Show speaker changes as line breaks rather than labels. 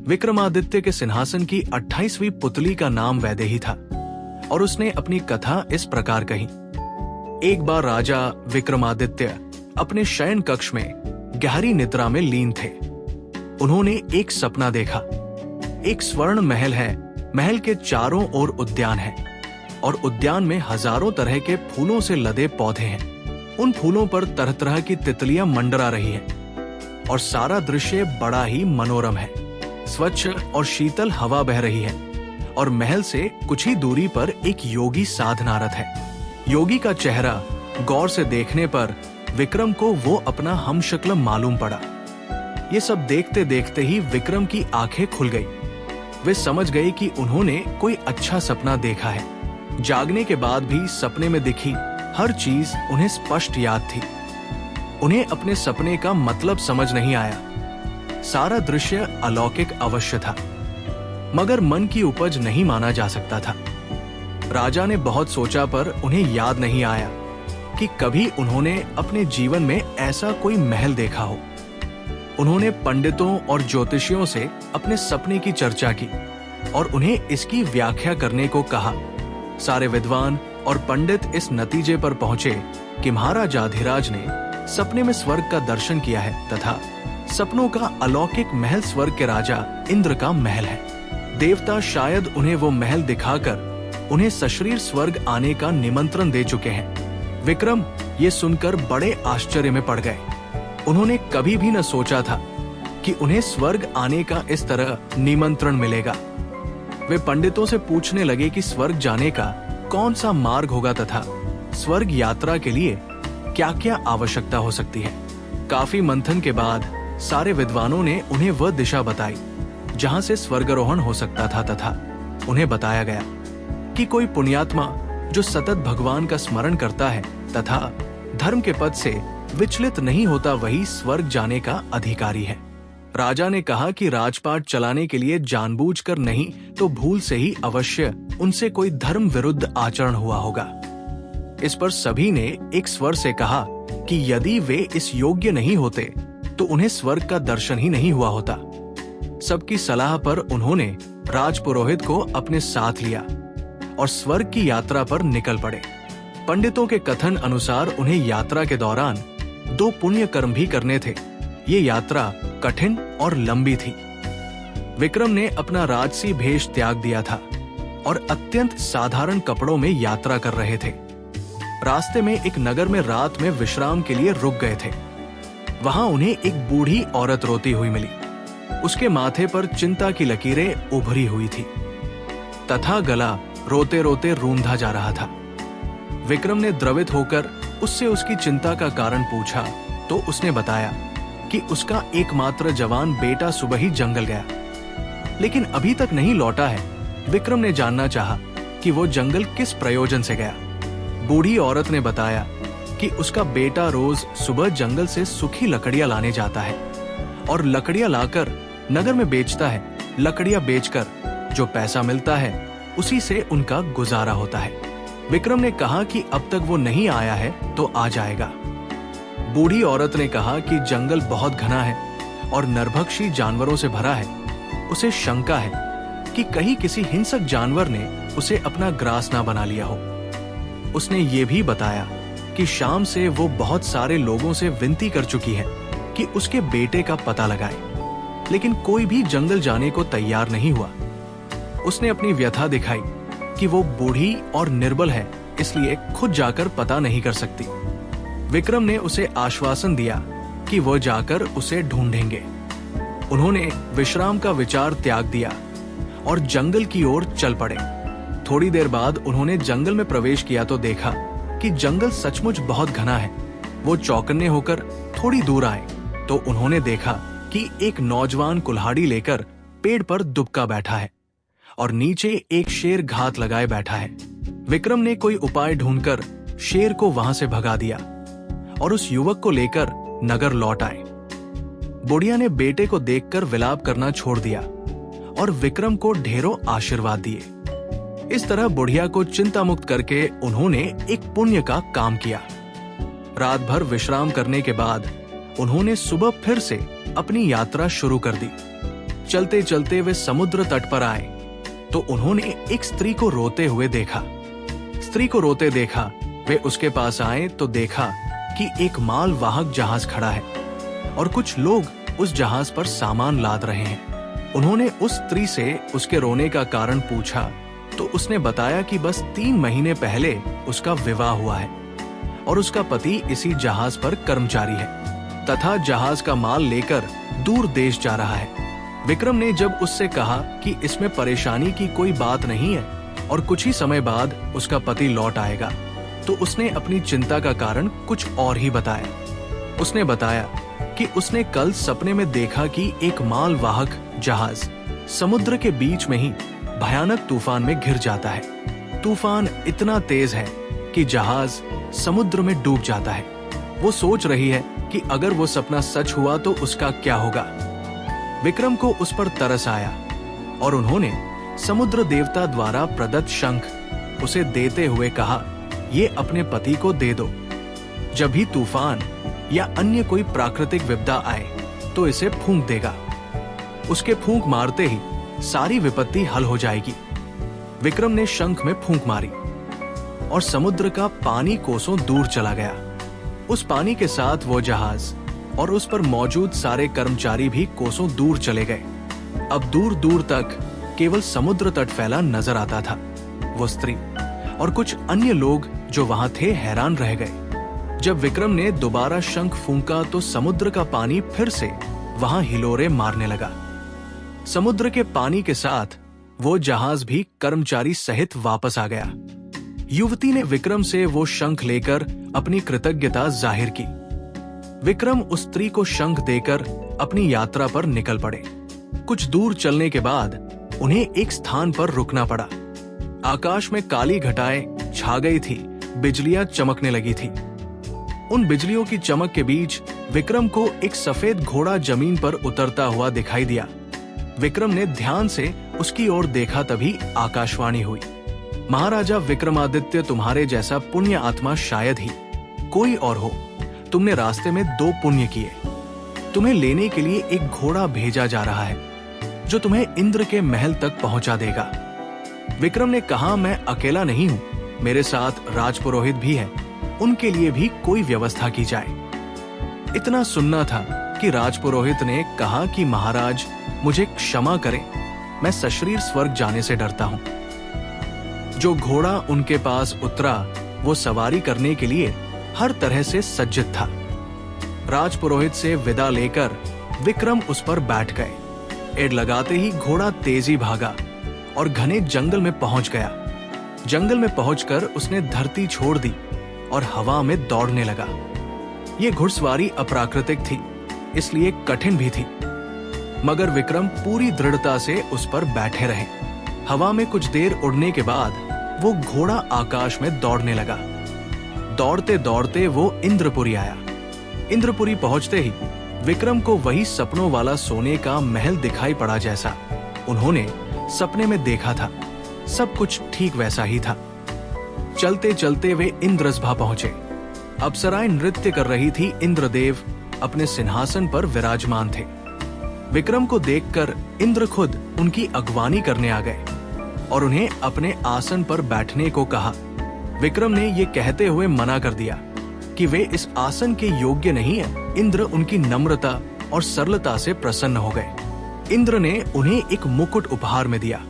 विक्रमादित्य के सिंहासन की 28वीं पुतली का नाम वैदेही था और उसने अपनी कथा इस प्रकार कही। एक बार राजा विक्रमादित्य अपने शयन कक्ष में गहरी निद्रा में लीन थे। उन्होंने एक सपना देखा। एक स्वर्ण महल है, महल के चारों ओर उद्यान है और उद्यान में हजारों तरह के फूलों से लदे पौधे हैं। उन फूलों पर तरह तरह की तितलियां मंडरा रही हैं और सारा दृश्य बड़ा ही मनोरम है। स्वच्छ और शीतल हवा बह रही है और महल से कुछ ही दूरी पर एक योगी साधनारत है। योगी का चेहरा गौर से देखने पर विक्रम को वो अपना हमशक्ल मालूम पड़ा। ये सब देखते देखते ही विक्रम की आंखें खुल गई। वे समझ गए कि उन्होंने कोई अच्छा सपना देखा है। जागने के बाद भी सपने में दिखी हर चीज उन्हें स्पष्ट याद थी। उन्हें अपने सपने का मतलब समझ नहीं आया। सारा दृश्य अलौकिक अवश्य था, मगर मन की उपज नहीं माना जा सकता था। राजा ने बहुत सोचा पर उन्हें याद नहीं आया कि कभी उन्होंने अपने जीवन में ऐसा कोई महल देखा हो। उन्होंने पंडितों और ज्योतिषियों से अपने सपने की चर्चा की और उन्हें इसकी व्याख्या करने को कहा। सारे विद्वान और पंडित इस नतीजे पर पहुंचे कि महाराजाधिराज ने सपने में स्वर्ग का दर्शन किया है तथा सपनों का अलौकिक महल स्वर्ग के राजा इंद्र का महल है। देवता शायद उन्हें वो महल दिखाकर उन्हें सशरीर स्वर्ग आने का निमंत्रण दे चुके हैं। विक्रम ये सुनकर बड़े आश्चर्य में पड़ गए। उन्होंने कभी भी न सोचा था कि उन्हें स्वर्ग आने का इस तरह निमंत्रण मिलेगा। वे पंडितों से पूछने लगे कि स्वर्ग जाने का कौन सा मार्ग होगा तथा स्वर्ग यात्रा के लिए क्या क्या आवश्यकता हो सकती है। काफी मंथन के बाद सारे विद्वानों ने उन्हें वह दिशा बताई जहां से स्वर्गारोहण हो सकता था तथा उन्हें बताया गया कि कोई पुण्यात्मा जो सतत भगवान का स्मरण करता है तथा धर्म के पद से विचलित नहीं होता वही स्वर्ग जाने का अधिकारी है। राजा ने कहा कि राजपाट चलाने के लिए जानबूझकर नहीं तो भूल से ही अवश्य उनसे कोई धर्म विरुद्ध आचरण हुआ होगा। इस पर सभी ने एक स्वर से कहा कि यदि वे इस योग्य नहीं होते तो उन्हें स्वर्ग का दर्शन ही नहीं हुआ होता। सबकी सलाह पर उन्होंने राजपुरोहित को अपने साथ लिया और स्वर्ग की यात्रा पर निकल पड़े। पंडितों के कथन अनुसार उन्हें यात्रा के दौरान 2 पुण्य कर्म भी करने थे। ये यात्रा कठिन और लंबी थी। विक्रम ने अपना राजसी भेष त्याग दिया था और अत्यंत साधारण कपड़ों में यात्रा कर रहे थे। रास्ते में एक नगर में रात में विश्राम के लिए रुक गए थे। वहां उन्हें एक बूढ़ी औरत रोती हुई मिली। उसके माथे पर चिंता की लकीरें उभरी हुई थी तथा गला रोते रोते रूंधा जा रहा था। विक्रम ने द्रवित होकर उससे उसकी चिंता का कारण पूछा तो उसने बताया कि उसका एकमात्र जवान बेटा सुबह ही जंगल गया, लेकिन अभी तक नहीं लौटा है। विक्रम ने जानना चाहा कि वो जंगल किस प्रयोजन से गया। बूढ़ी औरत ने बताया कि उसका बेटा रोज सुबह जंगल से सूखी लकड़ियां लाने जाता है और लकड़ियां लाकर नगर में बेचता है। लकड़ियां बेचकर जो पैसा मिलता है उसी से उनका गुजारा होता है। विक्रम ने कहा कि अब तक वो नहीं आया है तो आ जाएगा। बूढ़ी औरत ने कहा कि जंगल बहुत घना है और नरभक्षी जानवरों से भरा है। उसे शंका है कि कहीं किसी हिंसक जानवर ने उसे अपना ग्रास ना बना लिया हो। उसने ये भी बताया कि शाम से वो बहुत सारे लोगों से विनती कर चुकी है कि उसके बेटे का पता लगाए, लेकिन कोई भी जंगल जाने को तैयार नहीं हुआ। उसने अपनी व्यथा दिखाई कि वो बूढ़ी और निर्बल है, इसलिए खुद जाकर पता नहीं कर सकती। विक्रम ने उसे आश्वासन दिया कि वो जाकर उसे ढूंढेंगे। उन्होंने विश्राम का विचार त्याग दिया और जंगल की ओर चल पड़े। थोड़ी देर बाद उन्होंने जंगल में प्रवेश किया तो देखा कि जंगल सचमुच बहुत घना है। वो चौकन्ने होकर थोड़ी दूर आए तो उन्होंने देखा कि एक नौजवान कुल्हाड़ी लेकर पेड़ पर दुबका बैठा है और नीचे एक शेर घात लगाए बैठा है। विक्रम ने कोई उपाय ढूंढकर शेर को वहां से भगा दिया और उस युवक को लेकर नगर लौट आए। बुढ़िया ने बेटे को देखकर विलाप करना छोड़ दिया और विक्रम को ढेरों आशीर्वाद दिए। इस तरह बुढ़िया को चिंता मुक्त करके उन्होंने एक पुण्य का काम किया। रात भर विश्राम करने के बाद उन्होंने सुबह फिर से अपनी यात्रा शुरू कर दी। चलते चलते वे समुद्र तट पर आए तो उन्होंने एक स्त्री को रोते हुए देखा। स्त्री को रोते देखा, वे उसके पास आए तो देखा कि एक माल वाहक जहाज खड़ा है और कुछ लोग उस जहाज पर सामान लाद रहे हैं। उन्होंने उस स्त्री से उसके रोने का कारण पूछा तो उसने बताया कि बस 3 महीने पहले उसका विवाह हुआ है और उसका पति इसी जहाज पर कर्मचारी है तथा जहाज का माल लेकर दूर देश जा रहा है। विक्रम ने जब उससे कहा कि इसमें परेशानी की कोई बात नहीं है और कुछ ही समय बाद उसका पति लौट आएगा, तो उसने अपनी चिंता का कारण कुछ और ही बताया। उसने बताया कि उसने कल सपने में देखा कि एक माल वाहक जहाज समुद्र के बीच में ही भयानक तूफान में घिर जाता है। तूफान इतना तेज है कि जहाज समुद्र में डूब जाता है। वो सोच रही है कि अगर वो सपना सच हुआ तो उसका क्या होगा। विक्रम को उस पर तरस आया और उन्होंने समुद्र देवता द्वारा प्रदत्त शंख उसे देते हुए कहा, ये अपने पति को दे दो। जब भी तूफान या अन्य कोई प्राकृतिक विपदा आए तो इसे फूंक देगा। उसके फूंक मारते ही सारी विपत्ति हल हो जाएगी। विक्रम ने शंख में फूंक मारी और समुद्र का पानी कोसों दूर चला गया। उस पानी के साथ वो जहाज और उस पर मौजूद सारे कर्मचारी भी कोसों दूर चले गए। अब दूर दूर तक केवल समुद्र तट फैला नजर आता था। वो स्त्री और कुछ अन्य लोग जो वहां थे हैरान रह गए। जब विक्रम ने दोबारा शंख फूंका तो समुद्र का पानी फिर से वहां हिलोरे मारने लगा। समुद्र के पानी के साथ वो जहाज भी कर्मचारी सहित वापस आ गया। युवती ने विक्रम से वो शंख लेकर अपनी कृतज्ञता जाहिर की। विक्रम उस स्त्री को शंख देकर अपनी यात्रा पर निकल पड़े। कुछ दूर चलने के बाद उन्हें एक स्थान पर रुकना पड़ा। आकाश में काली घटाएं छा गई थी, बिजलियां चमकने लगी थी। उन बिजलियों की चमक के बीच विक्रम को एक सफेद घोड़ा जमीन पर उतरता हुआ दिखाई दिया। विक्रम ने ध्यान से उसकी ओर देखा, तभी आकाशवाणी हुई, महाराजा विक्रमादित्य, तुम्हारे जैसा पुण्य आत्मा शायद ही कोई और हो। तुमने रास्ते में 2 पुण्य किए। तुम्हें लेने के लिए एक घोड़ा भेजा जा रहा है जो तुम्हें इंद्र के महल तक पहुंचा देगा। विक्रम ने कहा, मैं अकेला नहीं हूं, मेरे साथ राजपुरोहित भी है, उनके लिए भी कोई व्यवस्था की जाए। इतना सुनना था कि राजपुरोहित ने कहा कि महाराज मुझे क्षमा करें, मैं सशरीर स्वर्ग जाने से डरता हूं। जो घोड़ा उनके पास उतरा वो सवारी करने के लिए हर तरह से सज्जित था। राजपुरोहित से विदा लेकर विक्रम उस पर बैठ गए। एड़ लगाते ही घोड़ा तेजी भागा और घने जंगल में पहुंच गया। जंगल में पहुंचकर उसने धरती छोड़ दी और हवा में दौड़ने लगा। ये घुड़सवारी अप्राकृतिक थी, इसलिए कठिन भी थी, मगर विक्रम पूरी दृढ़ता से उस पर बैठे रहे। हवा में कुछ देर उड़ने के बाद वो घोड़ा आकाश में दौड़ने लगा। दौड़ते दौड़ते वो इंद्रपुरी आया। इंद्रपुरी पहुंचते ही विक्रम को वही सपनों वाला सोने का महल दिखाई पड़ा जैसा उन्होंने सपने में देखा था। सब कुछ ठीक वैसा ही था। चलते चलते वे इंद्रसभा पहुंचे। अप्सराएं नृत्य कर रही थी। इंद्रदेव अपने सिंहासन पर विराजमान थे। विक्रम को देखकर इंद्र खुद उनकी अगवानी करने आ गए और उन्हें अपने आसन पर बैठने को कहा। विक्रम ने ये कहते हुए मना कर दिया कि वे इस आसन के योग्य नहीं है। इंद्र उनकी नम्रता और सरलता से प्रसन्न हो गए। इंद्र ने उन्हें एक मुकुट उपहार में दिया